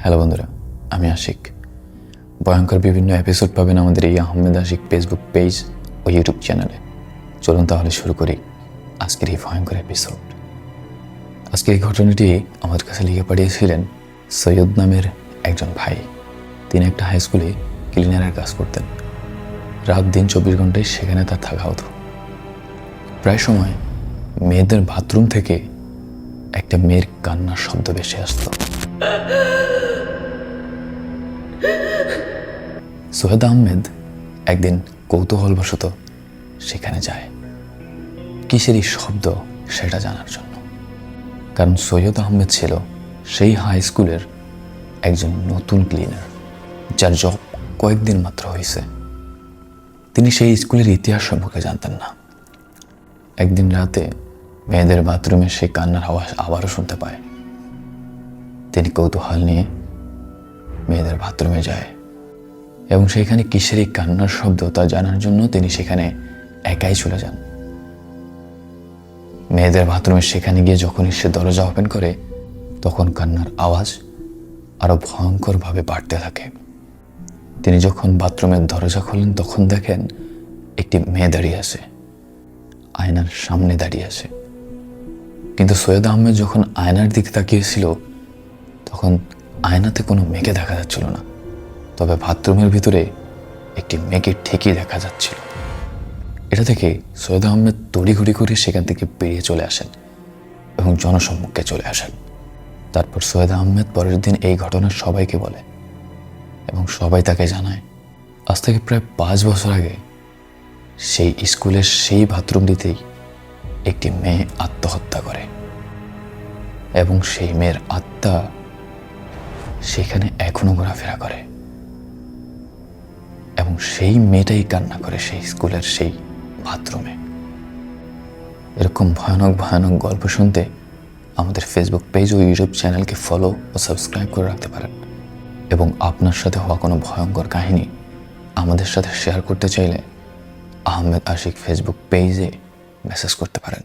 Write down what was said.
Hello বন্ধুরা, আমি আশিক। ভয়ঙ্কর বিভিন্ন এপিসোড পাবেন আমাদের এই আহমেদ আশিক ফেসবুক পেজ ও ইউটিউব চ্যানেলে। চলুন তাহলে শুরু করি আজকের এই ভয়ঙ্কর এপিসোড। আজকের এই ঘটনাটি আমার কাছে লিখে পাঠিয়েছিলেন সৈয়দ নামের একজন ভাই। তিনি একটা হাই স্কুলে ক্লিনারের কাজ করতেন। রাত দিন 24 ঘন্টায় সেখানে তার থাকা হতো। প্রায় সময় মেয়েদের বাথরুম থেকে একটা মেয়ের কান্নার শব্দ ভেসে আসতো। সৈয়দ আহমেদ একদিন কৌতূহলবশত সেখানে যায়, কিসের এই শব্দ সেটা জানার জন্য। কারণ সৈয়দ আহমেদ ছিল সেই হাই স্কুলের একজন নতুন ক্লিনার, যার জব কয়েকদিন মাত্র হয়েছে। তিনি সেই স্কুলের ইতিহাস সম্পর্কে জানতেন না। একদিন রাতে মেয়েদের বাথরুমে সেই কান্নার আওয়াজ আবারও শুনতে পায়। তিনি কৌতূহল নিয়ে মেয়েদের বাথরুমে যায় এবং সেখানে কিসের এই কান্নার শব্দ তা জানার জন্য তিনি সেখানে একাই চলে যান। মেয়েদের বাথরুমে সেখানে গিয়ে যখনই সে দরজা ওপেন করে, তখন কান্নার আওয়াজ আরো ভয়ঙ্করভাবে বাড়তে থাকে। তিনি যখন বাথরুমের দরজা খোলেন তখন দেখেন একটি মেয়ে দাঁড়িয়ে আছে, আয়নার সামনে দাঁড়িয়ে আছে। কিন্তু সৈয়দ আহমেদ যখন আয়নার দিকে তাকিয়েছিল তখন আয়নাতে কোনো মেয়েকে দেখা যাচ্ছিল না, তবে বাথরুমের ভিতরে একটি মেয়েকে ঠিকই দেখা যাচ্ছিল। এটা থেকে সৈয়দ আহমেদ তড়িঘড়ি করে সেখান থেকে বেরিয়ে চলে আসেন এবং জনসম্মুখে চলে আসেন। তারপর সৈয়দ আহমেদ পরের দিন এই ঘটনা সবাইকে বলে এবং সবাই তাকে জানায়। আজ থেকে প্রায় 5 বছর আগে সেই স্কুলের সেই বাথরুমটিতেই একটি মেয়ে আত্মহত্যা করে এবং সেই মেয়ের আত্মা সেখানে এখনো ঘোরাফেরা করে এবং সেই মেয়েটাই কান্না করে সেই স্কুলের সেই বাথরুমে। এরকম ভয়ানক ভয়ানক গল্প শুনতে আমাদের ফেসবুক পেজ ও ইউটিউব চ্যানেলকে ফলো ও সাবস্ক্রাইব করে রাখতে পারেন এবং আপনার সাথে হওয়া কোনো ভয়ঙ্কর কাহিনী আমাদের সাথে শেয়ার করতে চাইলে আহমেদ আশিক ফেসবুক পেজে মেসেজ করতে পারেন।